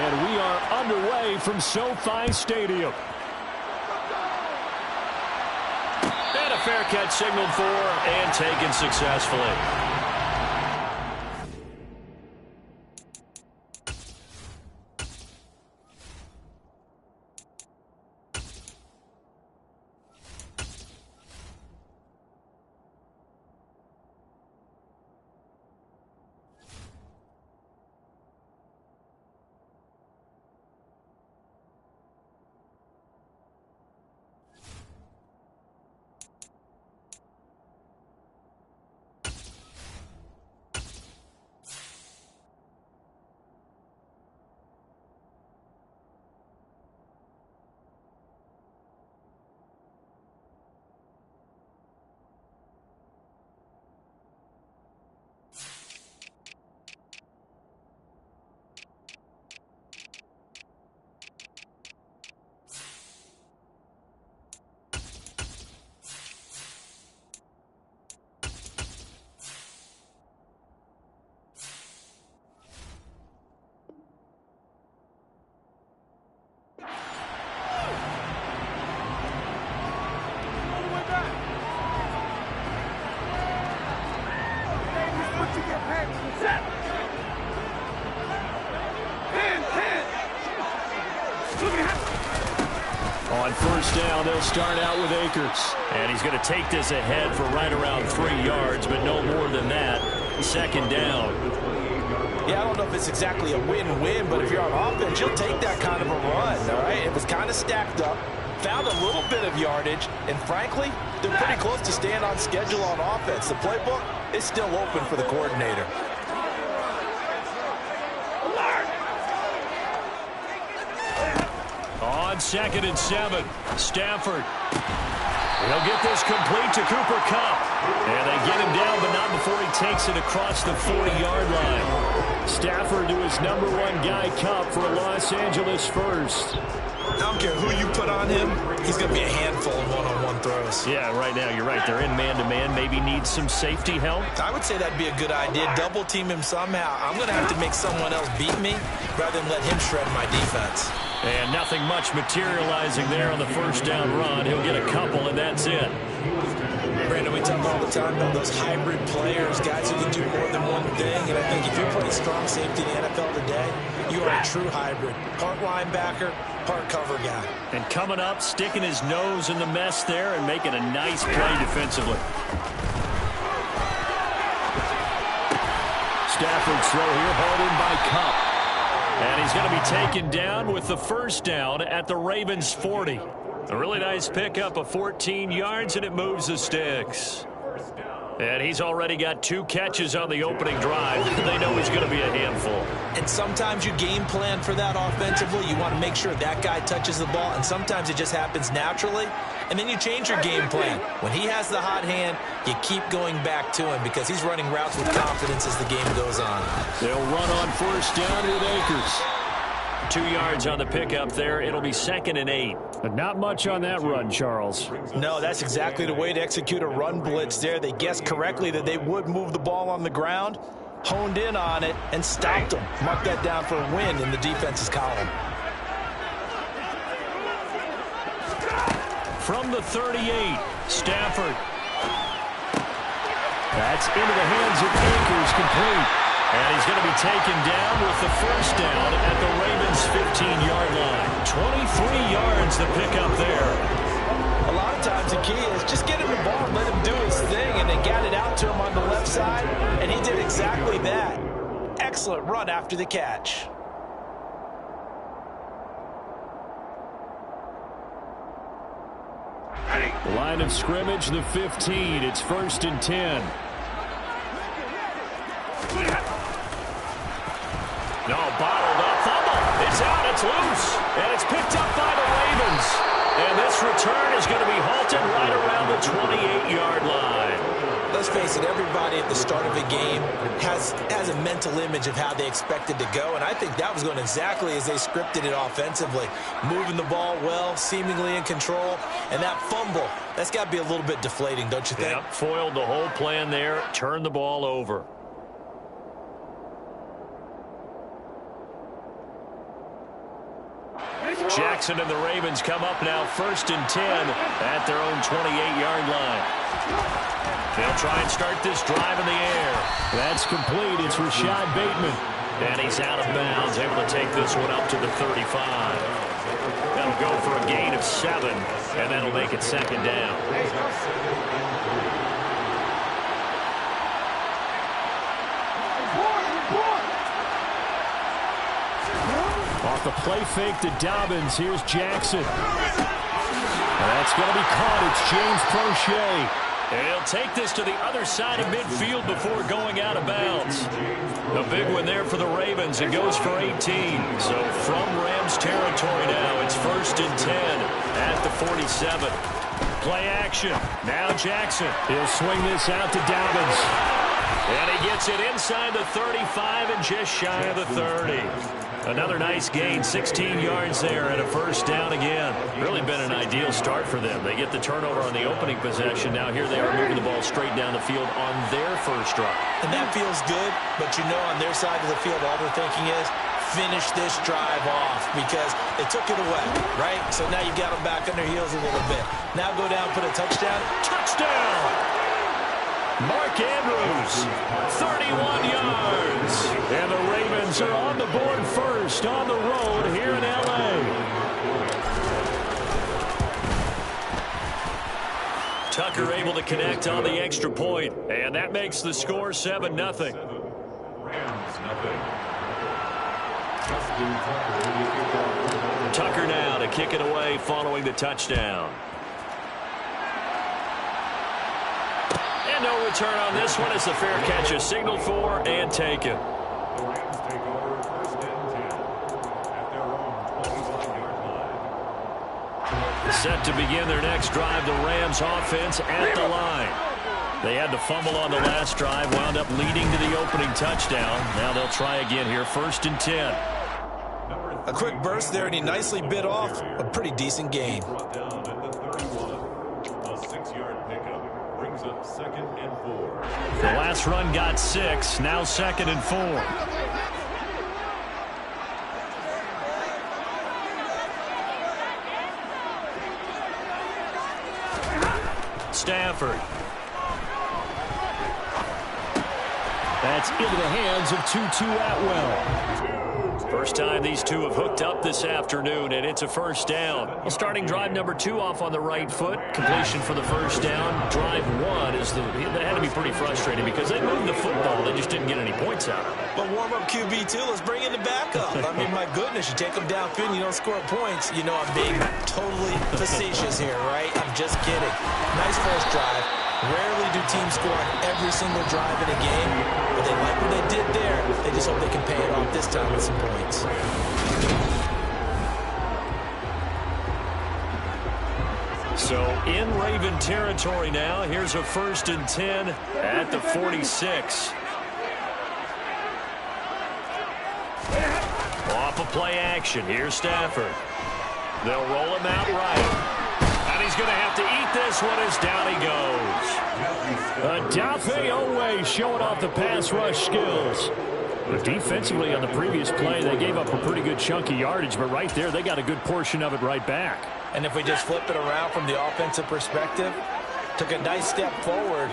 And we are underway from SoFi Stadium. And a fair catch signaled for and taken successfully. On first down, they'll start out with Akers. And he's going to take this ahead for right around 3 yards, but no more than that. Second down. Yeah, I don't know if it's exactly a win-win, but if you're on offense, you'll take that kind of a run, all right? It was kind of stacked up, found a little bit of yardage, and frankly, they're pretty close to staying on schedule on offense. The playbook is still open for the coordinator. On 2nd and 7, Stafford. He'll get this complete to Cooper Kupp. And they get him down, but not before he takes it across the 40-yard line. Stafford to his number 1 guy, Kupp, for a Los Angeles first. I don't care who you put on him, he's going to be a handful in one-on-one throws. Yeah, right now, you're right. They're in man-to-man. Maybe needs some safety help. I would say that'd be a good idea. Double team him somehow. I'm going to have to make someone else beat me rather than let him shred my defense. And nothing much materializing there on the first down run. He'll get a couple, and that's it. Brandon, we talk all the time about those hybrid players, guys who can do more than one thing. And I think if you're playing strong safety in the NFL today, you are a true hybrid. Part linebacker, part cover guy. And coming up, sticking his nose in the mess there and making a nice play defensively. Stafford's throw here, hauled in by Kupp. And he's going to be taken down with the first down at the Ravens' 40. A really nice pickup of 14 yards, and it moves the sticks. And he's already got 2 catches on the opening drive. They know he's going to be a handful. And sometimes you game plan for that offensively. You want to make sure that guy touches the ball, and sometimes it just happens naturally. And then you change your game plan. When he has the hot hand, you keep going back to him because he's running routes with confidence as the game goes on. They'll run on first down with Akers. 2 yards on the pickup there. It'll be 2nd and 8. But not much on that run, Charles. No, that's exactly the way to execute a run blitz there. They guessed correctly that they would move the ball on the ground, honed in on it, and stopped them. Mark that down for a win in the defense's column. From the 38, Stafford. That's into the hands of Akers, complete. And he's going to be taken down with the first down at the Ravens' 15-yard line. 23 yards to pick up there. A lot of times the key is just get him the ball and let him do his thing, and they got it out to him on the left side, and he did exactly that. Excellent run after the catch. Line of scrimmage, the 15. It's 1st and 10. No, bottled up, fumble. It's out, it's loose, and it's picked up by the Ravens. And this return is going to be halted right around the 28-yard line. Let's face it, everybody at the start of a game has a mental image of how they expect it to go, and I think that was going exactly as they scripted it offensively. Moving the ball well, seemingly in control, and that fumble, that's got to be a little bit deflating, don't you think? Yep, foiled the whole plan there, turned the ball over. Jackson and the Ravens come up now 1st and 10 at their own 28-yard line. They'll try and start this drive in the air. That's complete. It's Rashad Bateman. And he's out of bounds, able to take this one up to the 35. That'll go for a gain of 7, and that'll make it 2nd down. Off the play fake to Dobbins. Here's Jackson. That's going to be caught. It's James Prochet. He'll take this to the other side of midfield before going out of bounds. A big one there for the Ravens. It goes for 18. So from Rams territory now, it's 1st and 10 at the 47. Play action. Now Jackson. He'll swing this out to Dobbins. And he gets it inside the 35 and just shy of the 30. Another nice gain, 16 yards there and a 1st down again. Really been an ideal start for them. They get the turnover on the opening possession. Now here they are moving the ball straight down the field on their first drive. And that feels good, but you know on their side of the field all they're thinking is finish this drive off because they took it away, right? So now you've got them back on their heels a little bit. Now go down, put a touchdown. Touchdown! Mark Andrews, 31 yards. And the Ravens are on the board first on the road here in L.A. Tucker able to connect on the extra point, and that makes the score 7-0. Tucker now to kick it away following the touchdown. No return on this one as the fair catch is signaled for and taken. Set to begin their next drive, the Rams offense at the line. They had to fumble on the last drive, wound up leading to the opening touchdown. Now they'll try again here, 1st and 10. A quick burst there, and he nicely bit off a pretty decent gain. The last run got 6, now 2nd and 4. Stafford. That's into the hands of Tutu Atwell. First time these two have hooked up this afternoon, and it's a 1st down. Well, starting drive number 2 off on the right foot. Completion for the 1st down. Drive 1 is that had to be pretty frustrating because they moved the football. They just didn't get any points out of it. But warm-up QB, too. Let's bring in the backup. I mean, my goodness, you take them downfield and you don't score points. You know I'm being totally facetious here, right? I'm just kidding. Nice first drive. Rarely do teams score on every single drive in a game, but they like what they did there. They just hope they can pay it off this time with some points. So in Raven territory now, here's a 1st and 10 at the 46. Off a play action, here's Stafford. They'll roll him out right. And he's going to have to eat this one as down he goes. Adafe Owe showing off the pass rush skills. But defensively on the previous play, they gave up a pretty good chunk of yardage, but right there, they got a good portion of it right back. And if we just flip it around from the offensive perspective, took a nice step forward,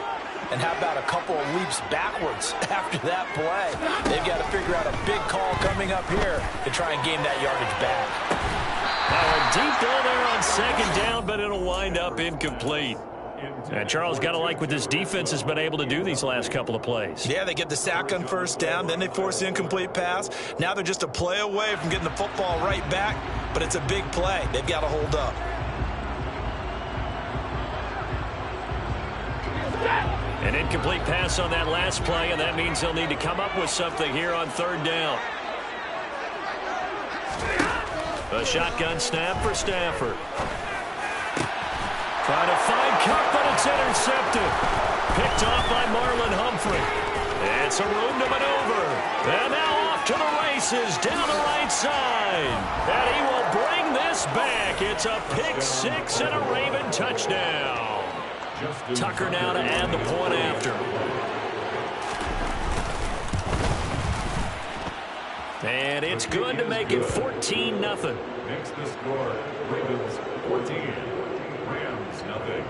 and how about a couple of leaps backwards after that play? They've got to figure out a big call coming up here to try and gain that yardage back. Now a deep ball there on 2nd down, but it'll wind up incomplete. And Charles, got to like what this defense has been able to do these last couple of plays. Yeah, they get the sack on 1st down, then they force the incomplete pass. Now they're just a play away from getting the football right back, but it's a big play. They've got to hold up. An incomplete pass on that last play, and that means they'll need to come up with something here on 3rd down. A shotgun snap for Stafford. Trying to find Cup, but it's intercepted. Picked off by Marlon Humphrey. It's a room to maneuver. And now off to the races down the right side. And he will bring this back. It's a pick 6 and a Raven touchdown. Tucker now to add the point after. And it It's good to make it 14-0. Makes the score Ravens 14, Rams nothing.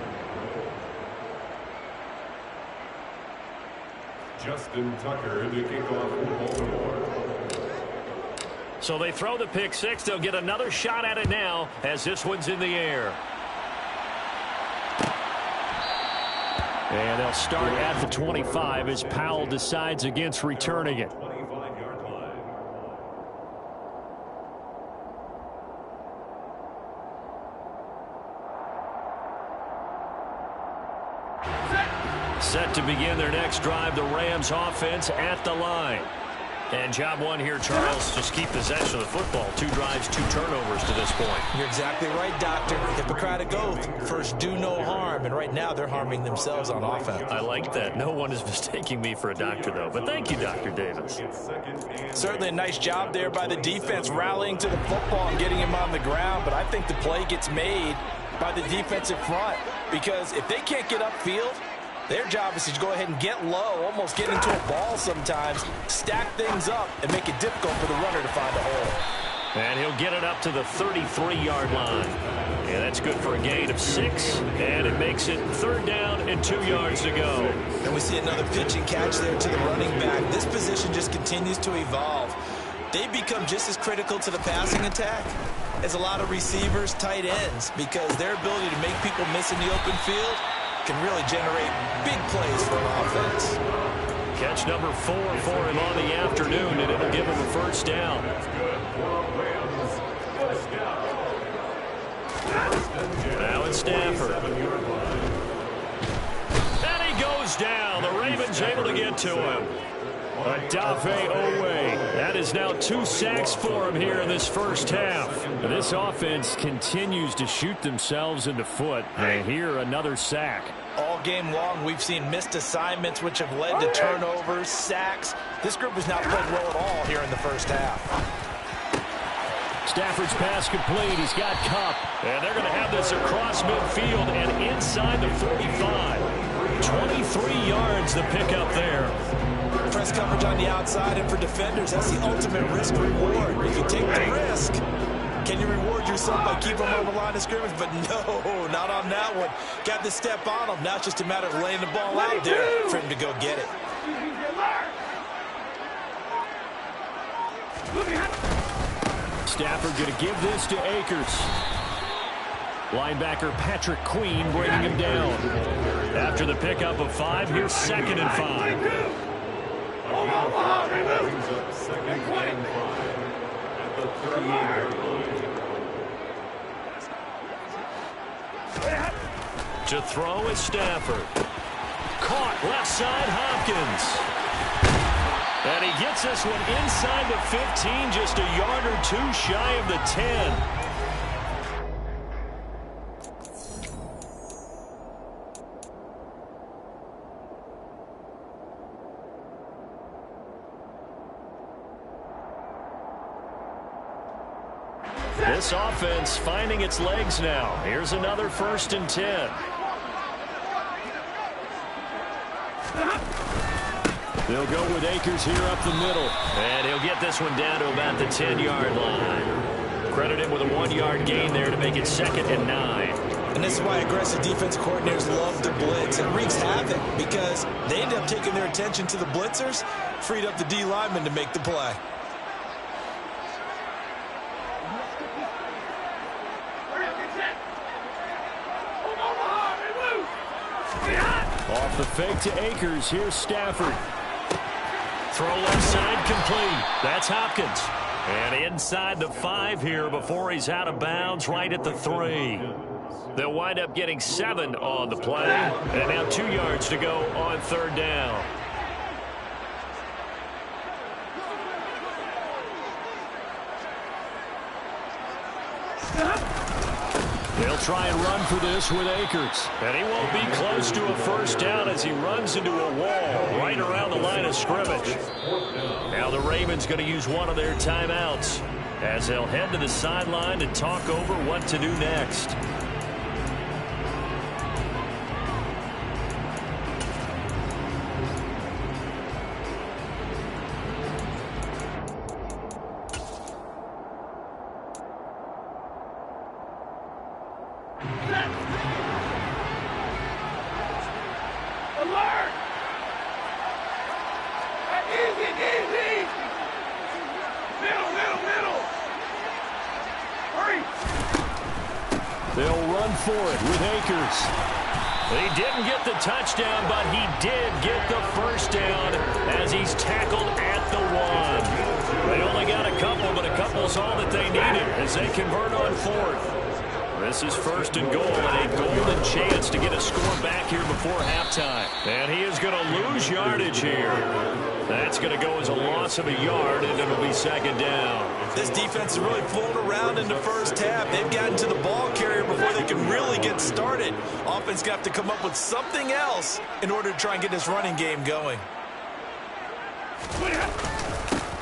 Justin Tucker to kick off for Baltimore. So they throw the pick six. They'll get another shot at it now as this one's in the air. And they'll start at the 25 as Powell decides against returning it. 25-yard line. Set to begin their next drive, the Rams offense at the line. And job one here, Charles, just keep possession of the football. 2 drives, 2 turnovers to this point. You're exactly right, Doctor. Hippocratic oath. First, do no harm. And right now, they're harming themselves on offense. I like that. No one is mistaking me for a doctor, though. But thank you, Dr. Davis. Certainly a nice job there by the defense, rallying to the football and getting him on the ground. But I think the play gets made by the defensive front. Because if they can't get upfield, their job is to go ahead and get low, almost get into a ball sometimes, stack things up, and make it difficult for the runner to find a hole. And he'll get it up to the 33-yard line. And that's good for a gain of 6. And it makes it 3rd down and 2 yards to go. And we see another pitch and catch there to the running back. This position just continues to evolve. They become just as critical to the passing attack as a lot of receivers, tight ends, because their ability to make people miss in the open field can really generate big plays for an offense. Catch number 4 for him on the afternoon, and it'll give him a 1st down. Now it's Stafford. And he goes down. The Ravens able to get to him. Odafe Owe. That is now 2 sacks for him here in this first half. And this offense continues to shoot themselves in the foot. And here another sack. All game long, we've seen missed assignments, which have led to turnovers, sacks. This group has not played well at all here in the first half. Stafford's pass complete. He's got Kupp. And they're going to have this across midfield and inside the 45. 23 yards the pickup there. Press coverage on the outside, and for defenders, that's the ultimate risk reward. If you take the risk, can you reward yourself by keeping them on the line of scrimmage? But no, not on that one. Got to step on them. Now it's just a matter of laying the ball out there for him to go get it. Stafford going to give this to Akers. Linebacker Patrick Queen bringing him down. After the pickup of 5, here's 2nd and 5. To throw is Stafford. Caught left side, Hopkins. And he gets this one inside the 15, just a yard or 2 shy of the 10. This offense finding its legs now. Here's another 1st and 10. They'll go with Akers here up the middle. And he'll get this one down to about the 10-yard line. Credit him with a 1-yard gain there to make it 2nd and 9. And this is why aggressive defensive coordinators love to blitz. It wreaks havoc because they end up taking their attention to the blitzers, freed up the D lineman to make the play. Off the fake to Akers. Here's Stafford. Throw left side complete. That's Hopkins. And inside the 5 here before he's out of bounds right at the 3. They'll wind up getting 7 on the play. And now 2 yards to go on 3rd down. They'll try and run for this with Akers. And he won't be close to a 1st down as he runs into a wall right around the line of scrimmage. Now the Ravens going to use one of their timeouts as they'll head to the sideline to talk over what to do next. for it with Akers. He didn't get the touchdown, but he did get the first down as he's tackled at the 1. They only got a couple, but a couple's all that they needed as they convert on 4th. This is 1st and goal and a golden chance to get a score back here before halftime. And he is going to lose yardage here. That's going to go as a loss of a yard, and it'll be 2nd down. This defense is really flown around in the first half. They've gotten to the ball carrier before they can really get started. Offense got to come up with something else in order to try and get this running game going.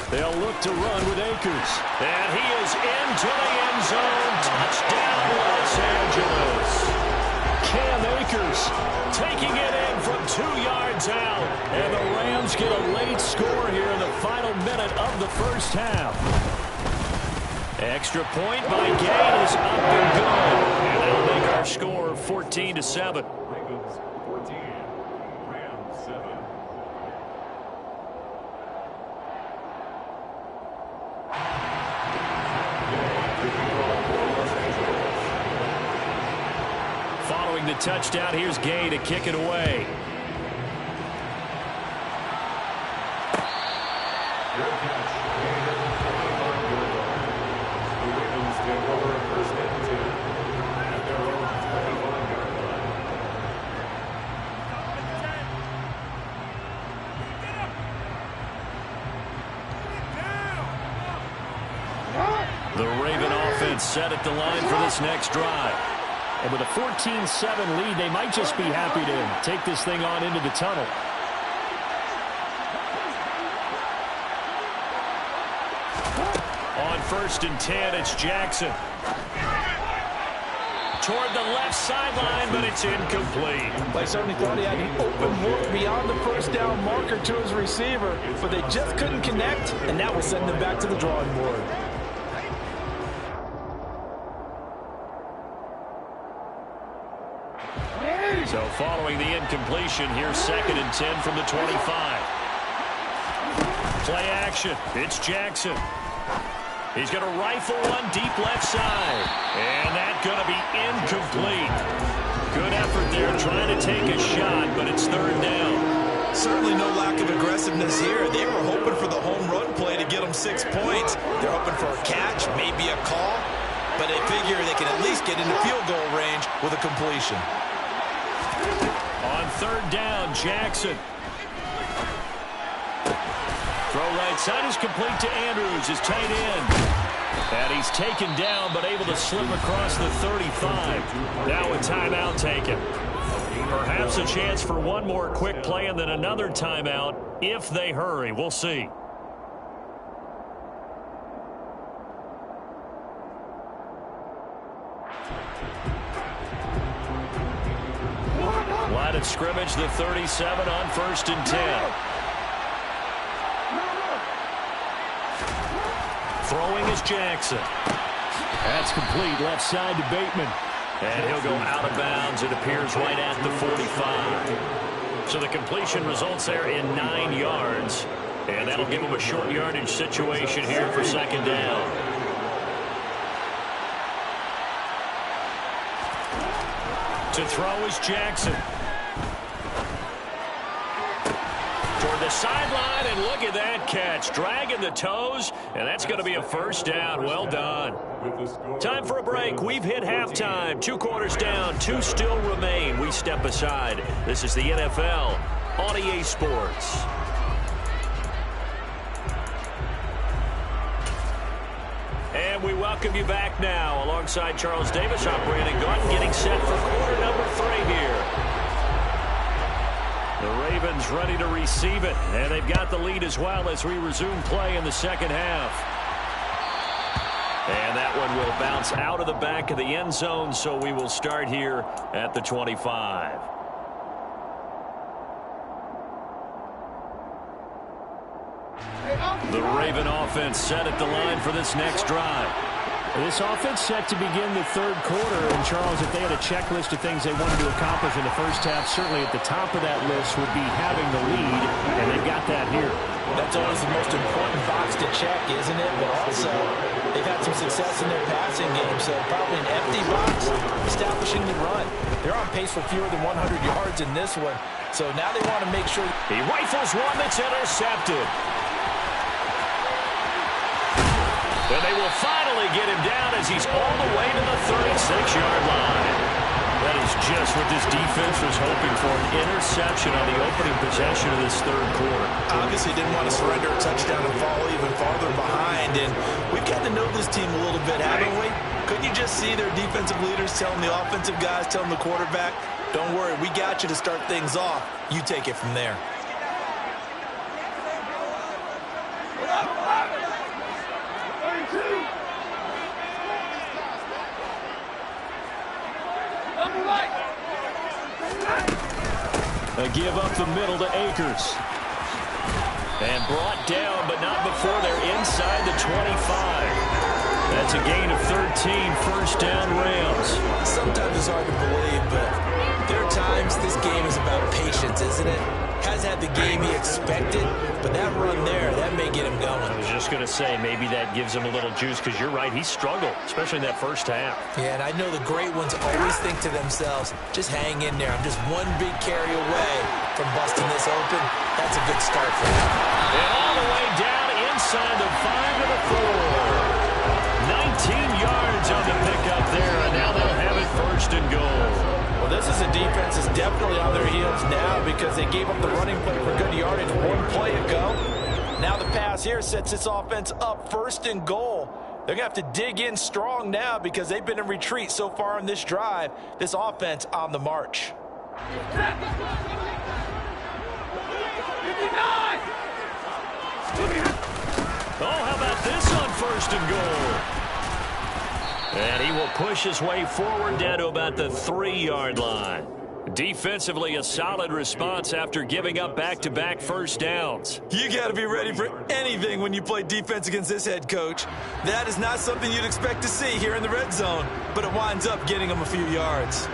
They'll look to run with Akers. And he is into the end zone. Touchdown, Los Angeles. Cam Akers taking it in from 2 yards out. And the Rams get a late score here in the final minute of the first half. Extra point by Gay is up and good. And that'll make our score 14-7. Ravens 14, Rams 7. Following the touchdown, here's Gay to kick it away. Good catch. The Ravens take over 1st and 10 at their own 25-yard line. The Raven offense set at the line for this next drive. And with a 14-7 lead, they might just be happy to take this thing on into the tunnel. On 1st and 10, it's Jackson. Toward the left sideline, but it's incomplete. They certainly thought he had an open look beyond the first down marker to his receiver, but they just couldn't connect, and that will send them back to the drawing board. So following the incompletion, here's 2nd and 10 from the 25. Play action. It's Jackson. He's going to rifle one deep left side. And that's going to be incomplete. Good effort there trying to take a shot, but it's 3rd down. Certainly no lack of aggressiveness here. They were hoping for the home run play to get them 6 points. They're hoping for a catch, maybe a call, but they figure they can at least get into field goal range with a completion. On 3rd down, Jackson. Throw right side is complete to Andrews, his tight end. And he's taken down, but able to slip across the 35. Now a timeout taken. Perhaps a chance for one more quick play and then another timeout if they hurry. We'll see. Line of scrimmage, the 37 on 1st and 10. Throwing is Jackson. That's complete left side to Bateman. And he'll go out of bounds. It appears right at the 45. So the completion results there in 9 yards. And that'll give him a short yardage situation here for 2nd down. To throw is Jackson. Toward the sideline, and look at that catch. Dragging the toes, and that's going to be a 1st down. Well done. Time for a break. We've hit halftime. 2 quarters down, 2 still remain. We step aside. This is the NFL on EA Sports. And we welcome you back now alongside Charles Davis. I'm Brandon Gordon getting set for quarter number 3 here. The Ravens ready to receive it, and they've got the lead as well as we resume play in the 2nd half. And that one will bounce out of the back of the end zone, so we will start here at the 25. The Raven offense set at the line for this next drive. This offense set to begin the 3rd quarter. And, Charles, if they had a checklist of things they wanted to accomplish in the first half, certainly at the top of that list would be having the lead, and they've got that here. That's always the most important box to check, isn't it? But also, they've had some success in their passing game, so probably an empty box, establishing the run. They're on pace for fewer than 100 yards in this one, so now they want to make sure. He rifles one that's intercepted. And they will finally get him down as he's all the way to the 36-yard line. That is just what this defense was hoping for, an interception on the opening possession of this third quarter. Obviously didn't want to surrender a touchdown and fall even farther behind, and we've got to know this team a little bit, haven't we? Couldn't you just see their defensive leaders telling the offensive guys, telling the quarterback, don't worry, we got you to start things off. You take it from there. They give up the middle to Akers. And brought down, but not before they're inside the 25. That's a gain of 13, first down Rams. Sometimes it's hard to believe, but there are times this game is about patience, isn't it? Has had the game he expected, but that run there, that may get him going. I was just going to say, maybe that gives him a little juice, because you're right, he struggled, especially in that first half. Yeah, and I know the great ones always think to themselves, just hang in there. I'm just one big carry away from busting this open. That's a good start for him. And all the way down inside the 5 to the 4. 19 yards on the pickup there, and now they'll have it first and goal. Well, this is a defense that's definitely on their heels now because they gave up the running play for good yardage one play ago. Now the pass here sets this offense up first and goal. They're going to have to dig in strong now because they've been in retreat so far in this drive. This offense on the march. Oh, how about this on first and goal? And he will push his way forward down to about the 3-yard line. Defensively, a solid response after giving up back-to-back first downs. You got to be ready for anything when you play defense against this head coach. That is not something you'd expect to see here in the red zone, but it winds up getting them a few yards.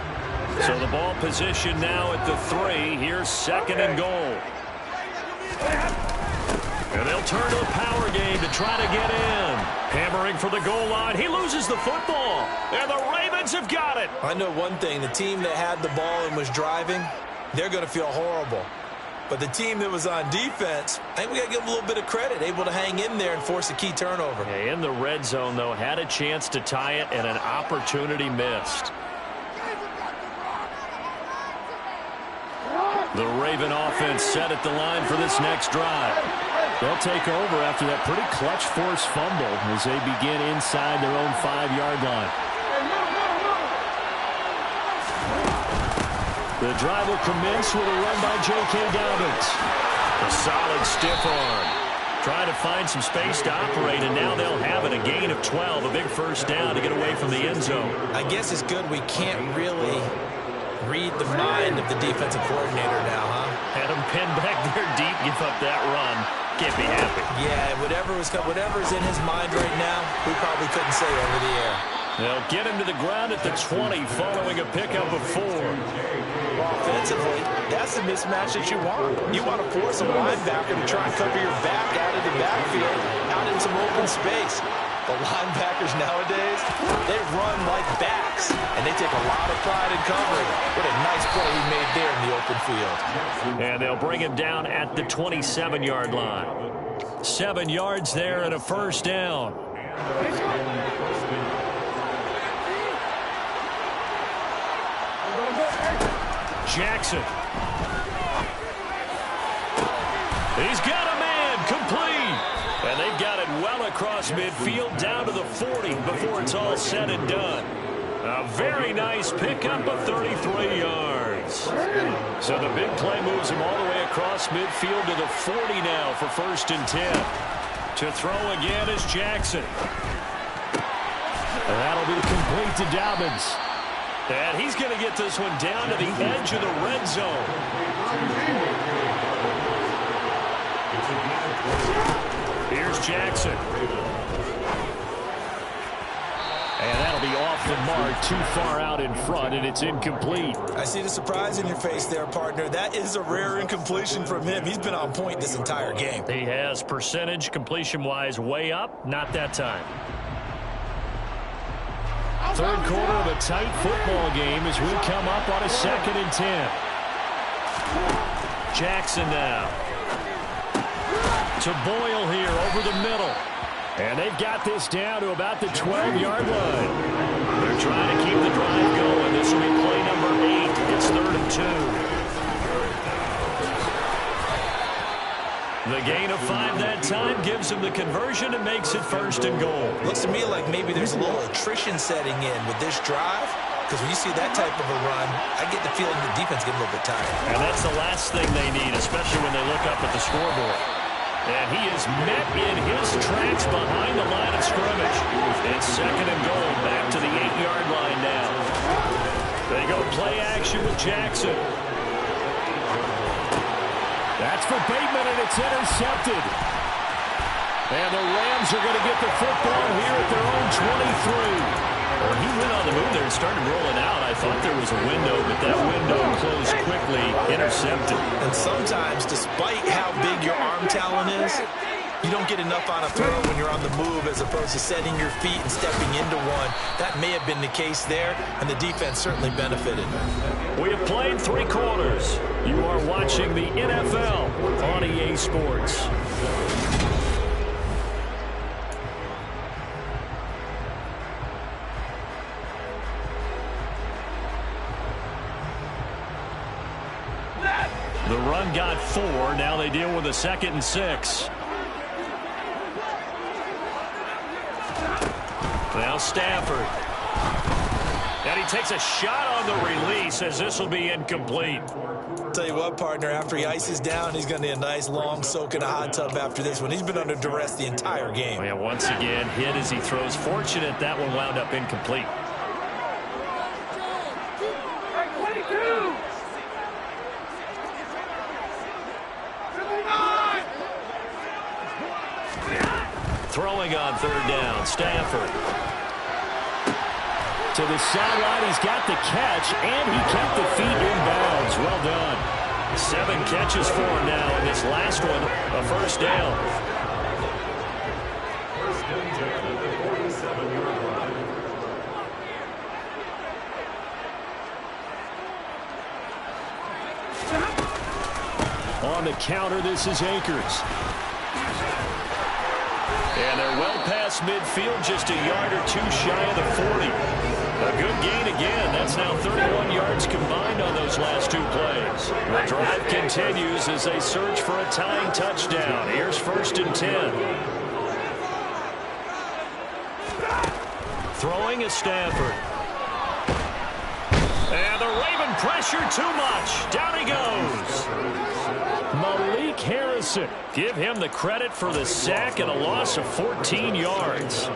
So the ball position now at the 3. Here's second and goal. And they'll turn to the power game to try to get in. Hammering for the goal line. He loses the football. And the Ravens have got it. I know one thing. The team that had the ball and was driving, they're going to feel horrible. But the team that was on defense, I think we got to give them a little bit of credit. Able to hang in there and force a key turnover. Yeah, in the red zone, though, had a chance to tie it and an opportunity missed. The Raven offense set at the line for this next drive. They'll take over after that pretty clutch force fumble as they begin inside their own 5-yard line. The drive will commence with a run by J.K. Dobbins. A solid stiff arm. Trying to find some space to operate, and now they'll have it. A gain of 12, a big first down to get away from the end zone. I guess it's good we can't really read the mind of the defensive coordinator now, huh? Had him pinned back there deep, give up that run. Can't be happy. Yeah, whatever's in his mind right now, we probably couldn't say over the air. They'll get him to the ground at the 20 following a pickup of 4. Offensively, that's the mismatch that you want. You want to force a linebacker to try and cover your back out of the backfield, out in some open space. The linebackers nowadays, they run like backs, and they take a lot of pride in covering. What a nice play he made there in the open field. And they'll bring him down at the 27-yard line. 7 yards there and a first down. Jackson. He's got a man complete. And they've got it well across midfield down to the 40 before it's all said and done. A very nice pickup of 33 yards. So the big play moves him all the way across midfield to the 40 now for first and 10. To throw again is Jackson. And that'll be complete to Dobbins. And he's going to get this one down to the edge of the red zone. Here's Jackson. And that'll be off the mark, too far out in front, and it's incomplete. I see the surprise in your face there, partner. That is a rare incompletion from him. He's been on point this entire game. He has percentage completion-wise way up, not that time. Third quarter of a tight football game as we come up on a 2nd and 10. Jackson now. To Boyle here over the middle. And they've got this down to about the 12-yard line. They're trying to keep the drive going. This will be play number 8. It's 3rd and 2. The gain of 5 that time gives him the conversion and makes it 1st and goal. Looks to me like maybe there's a little attrition setting in with this drive, because when you see that type of a run, I get the feeling the defense getting a little bit tired. And that's the last thing they need, especially when they look up at the scoreboard. And he is met in his tracks behind the line of scrimmage. It's 2nd and goal, back to the 8-yard line now. They go play action with Jackson. That's for Bateman, and it's intercepted. And the Rams are going to get the football here at their own 23. Well, he went on the move there and started rolling out. I thought there was a window, but that window closed quickly, intercepted. And sometimes, despite how big your arm talent is, you don't get enough on a throw when you're on the move as opposed to setting your feet and stepping into one. That may have been the case there, and the defense certainly benefited. We have played 3 quarters. You are watching the NFL on EA Sports. The run got 4. Now they deal with a 2nd and 6. Now Stafford. And he takes a shot on the release as this will be incomplete. Tell you what, partner, after he ices down, he's going to need a nice long soak in a hot tub after this one. He's been under duress the entire game. Well, yeah, once again, hit as he throws. Fortunate that one wound up incomplete. Throwing on 3rd down, Stafford. To the sideline, he's got the catch, and he kept the feet in bounds. Well done. 7 catches for him now, and this last one, a 1st down. 1st and 10 at the 47-yard line. On the counter, this is Akers. And they're well past midfield, just a yard or 2 shy of the 40. A good gain again. That's now 31 yards combined on those last 2 plays. The drive continues as they search for a tying touchdown. Here's 1st and 10. Throwing is Stafford. And the Raven pressure too much. Down he goes. Malik Harrison. Give him the credit for the sack and a loss of 14 yards.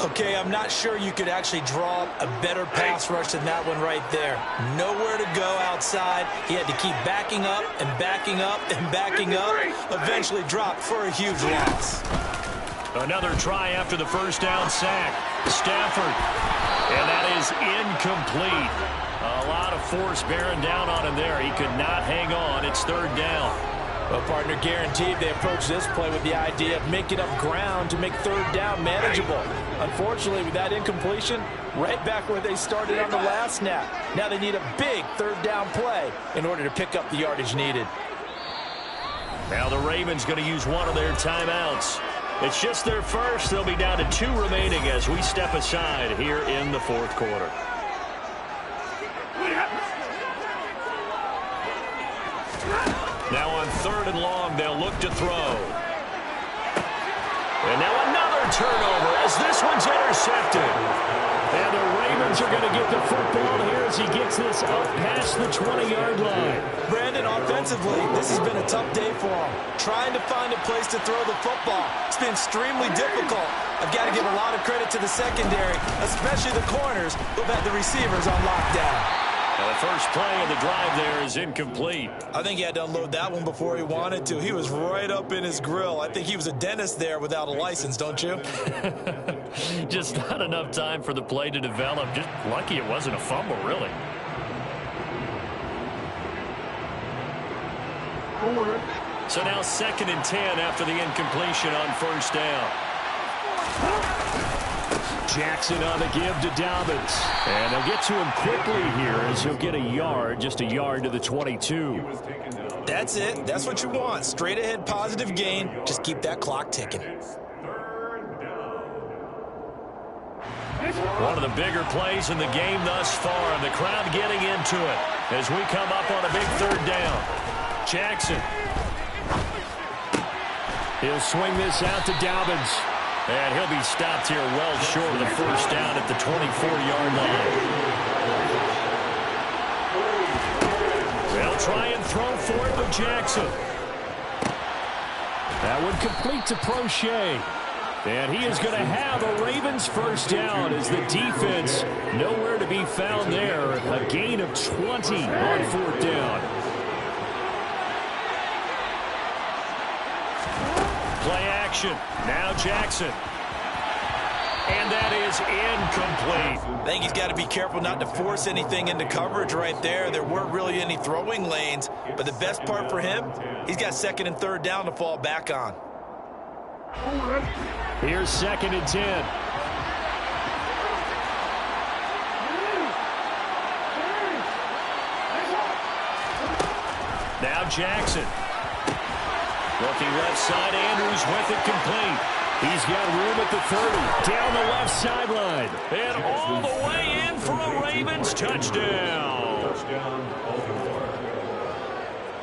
Okay, I'm not sure you could actually draw up a better pass rush than that one right there. Nowhere to go outside. He had to keep backing up and backing up and backing up. Eventually dropped for a huge loss. Another try after the 1st down sack. Stafford. And that is incomplete. A lot of force bearing down on him there. He could not hang on. It's 3rd down. Well, partner, guaranteed they approach this play with the idea of making up ground to make 3rd down manageable. Unfortunately, with that incompletion, right back where they started on the last snap. Now they need a big 3rd down play in order to pick up the yardage needed. Now the Ravens going to use one of their timeouts. It's just their first. They'll be down to 2 remaining as we step aside here in the 4th quarter. Now on 3rd and long, they'll look to throw. And now another turnover as this one's intercepted. And the Ravens are going to get the football here as he gets this up past the 20-yard line. Brandon, offensively, this has been a tough day for him. Trying to find a place to throw the football. It's been extremely difficult. I've got to give a lot of credit to the secondary, especially the corners who've had the receivers on lockdown. Now the first play of the drive there is incomplete. I think he had to unload that one before he wanted to. He was right up in his grill. I think he was a dentist there without a license, don't you? Just not enough time for the play to develop. Just lucky it wasn't a fumble, really. So now 2nd and 10 after the incompletion on 1st down. Jackson on the give to Dobbins. And they'll get to him quickly here as he'll get a yard, just a yard to the 22. That's it. That's what you want. Straight ahead positive gain. Just keep that clock ticking. One of the bigger plays in the game thus far, and the crowd getting into it as we come up on a big third down. Jackson. He'll swing this out to Dobbins. And he'll be stopped here well short of the first down at the 24-yard line. They'll try and throw for it with Jackson. That one complete to Prochet. And he is going to have a Ravens first down as the defense nowhere to be found there. A gain of 20 on fourth down. Play action. Now Jackson. And that is incomplete. I think he's got to be careful not to force anything into coverage right there. There weren't really any throwing lanes. But the best part for him, he's got second and third down to fall back on. Here's 2nd and 10. Now Jackson. Looking left side, Andrews with it complete. He's got room at the 30, down the left sideline. And all the way in for a Ravens touchdown.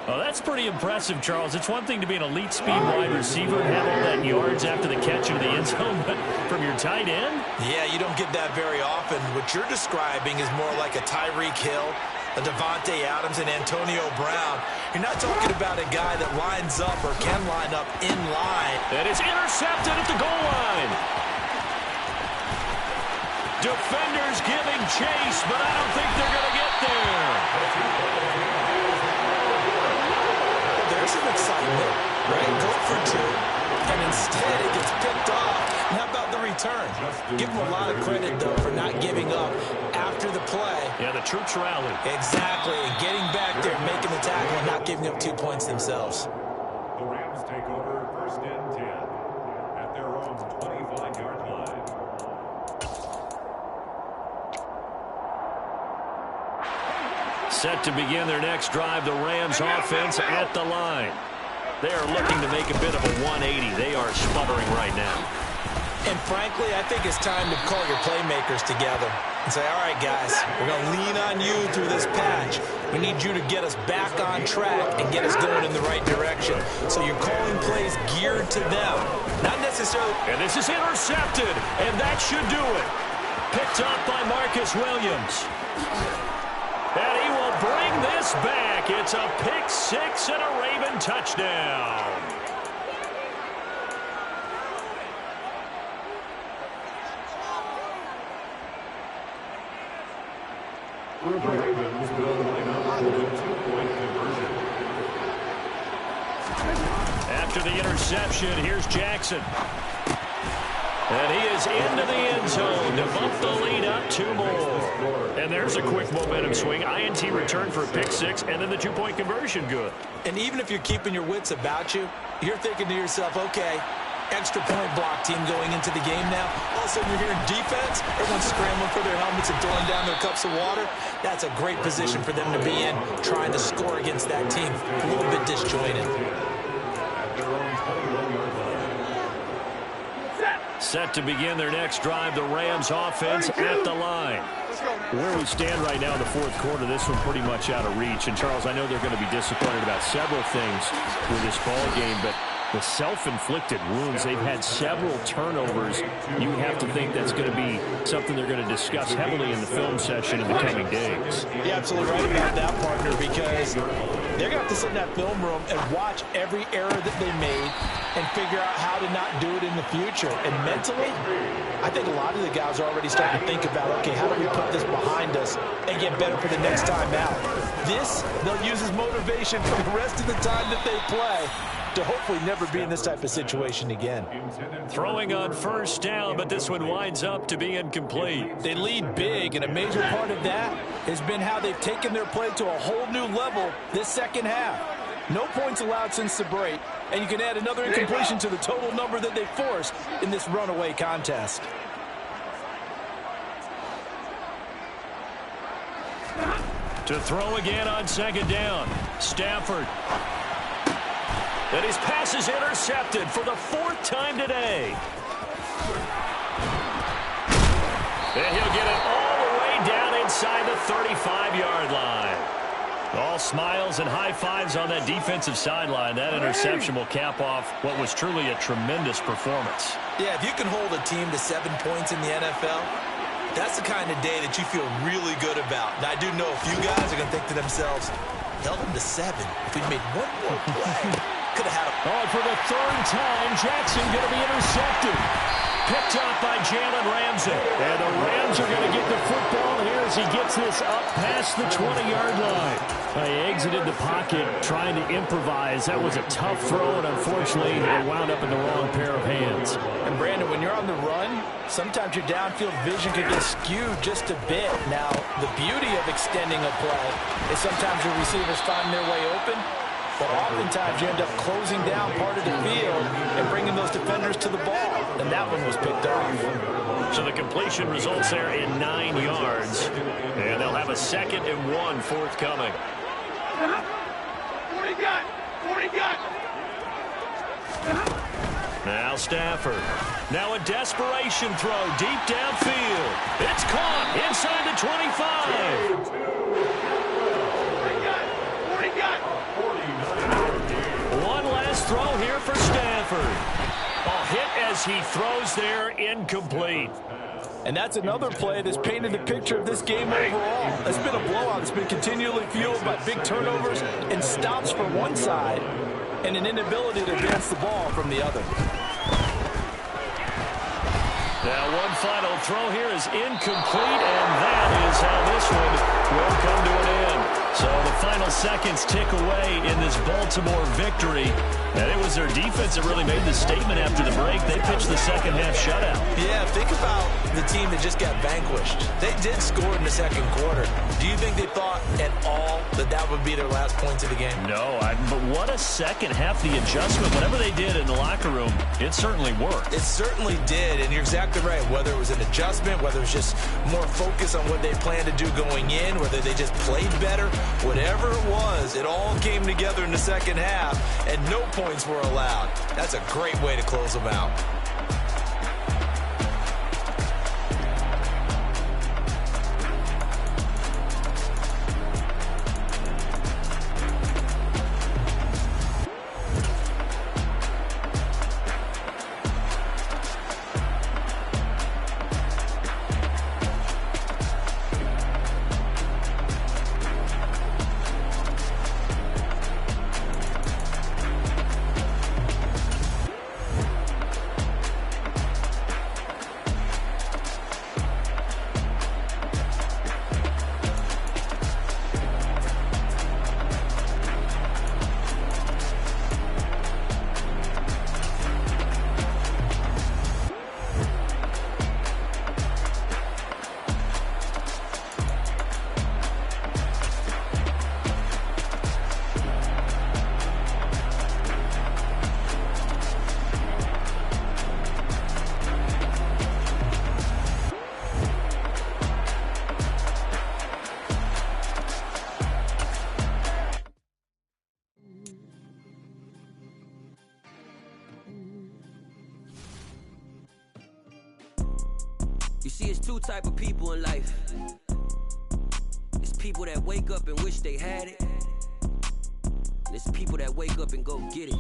Oh, that's pretty impressive, Charles. It's one thing to be an elite speed wide receiver and have all that yards after the catch into the end zone, but from your tight end? Yeah, you don't get that very often. What you're describing is more like a Tyreek Hill, a Devontae Adams, and Antonio Brown. You're not talking about a guy that lines up or can line up in line. That is intercepted at the goal line. Defenders giving chase, but I don't think they're going to get there. There's some excitement, right? Go for two, and instead it gets picked off. And how about the return? Give them a lot of credit, though, for not giving up after the play. Yeah, the troops rallied. Exactly, and getting back there, making the tackle, and not giving up 2 points themselves. The Rams take over 1st and 10 at their own 25-yard line. Set to begin their next drive, the Rams offense at the line. They are looking to make a bit of a 180. They are sputtering right now. And frankly, I think it's time to call your playmakers together and say, all right, guys, we're going to lean on you through this patch. We need you to get us back on track and get us going in the right direction. So you're calling plays geared to them, not necessarily. And this is intercepted, and that should do it. Picked up by Marcus Williams. And he will bring this back. It's a pick six and a Raven touchdown. The Ravens will line up for the 2-point conversion. After the interception, here's Jackson. And he is into the end zone to bump the lead up 2 more. And there's a quick momentum swing. INT return for a pick six, and then the 2-point conversion good. And even if you're keeping your wits about you, you're thinking to yourself, okay, extra point block team going into the game now. All of a sudden you're hearing defense, everyone's scrambling for their helmets and throwing down their cups of water. That's a great position for them to be in, trying to score against that team. A little bit disjointed. Set to begin their next drive, the Rams offense at the line. Where we stand right now in the fourth quarter, this one pretty much out of reach. And, Charles, I know they're going to be disappointed about several things with this ball game, but the self-inflicted wounds, they've had several turnovers. You have to think that's going to be something they're going to discuss heavily in the film session in the coming days. You're absolutely right about that, partner, because they're going to have to sit in that film room and watch every error that they made and figure out how to not do it in the future. And mentally, I think a lot of the guys are already starting to think about, okay, how do we put this behind us and get better for the next time out? This, they'll use as motivation for the rest of the time that they play to hopefully never be in this type of situation again. Throwing on first down, but this one winds up to be incomplete. They lead big, and a major part of that has been how they've taken their play to a whole new level this second half. No points allowed since the break, and you can add another incompletion to the total number that they forced in this runaway contest. To throw again on second down. Stafford. And his pass is intercepted for the 4th time today. And he'll get it all the way down inside the 35-yard line. All smiles and high fives on that defensive sideline. That interception will cap off what was truly a tremendous performance. Yeah, if you can hold a team to 7 points in the NFL, that's the kind of day that you feel really good about. And I do know a few guys are going to think to themselves, held them to 7. If we'd made one more play, could have had a... Oh, for the 3rd time, Jackson going to be intercepted. Picked off by Jalen Ramsey. And the Rams are going to get the football here as he gets this up past the 20-yard line. He exited the pocket trying to improvise. That was a tough throw, and unfortunately, it wound up in the wrong pair of hands. And, Brandon, when you're on the run, sometimes your downfield vision can get skewed just a bit. Now, the beauty of extending a play is sometimes your receivers find their way open, but oftentimes you end up closing down part of the field and bringing those defenders to the ball. And that one was picked off. So the completion results there in 9 yards. And they'll have a 2nd and 1 forthcoming. 40 gun! 40 gun! Now Stafford. Now a desperation throw deep downfield. It's caught inside the 25. 40 gun! 40 gun! One last throw here for Stafford. Hit as he throws there, incomplete. And that's another play that's painted the picture of this game overall. It's been a blowout. It's been continually fueled by big turnovers and stops from one side and an inability to advance the ball from the other. Now one final throw here is incomplete, and that is how this one will come to an end. So the final seconds tick away in this Baltimore victory. And it was their defense that really made the statement after the break. They pitched the second half shutout. Yeah, think about the team that just got vanquished. They did score in the 2nd quarter. Do you think they thought at all that that would be their last points of the game? No, but what a second half. The adjustment, whatever they did in the locker room, it certainly worked. It certainly did, and you're exactly right. Whether it was an adjustment, whether it was just more focus on what they planned to do going in, whether they just played better, whatever it was, it all came together in the second half, and no points were allowed. That's a great way to close them out. You see, it's 2 type of people in life. It's people that wake up and wish they had it. And it's people that wake up and go get it.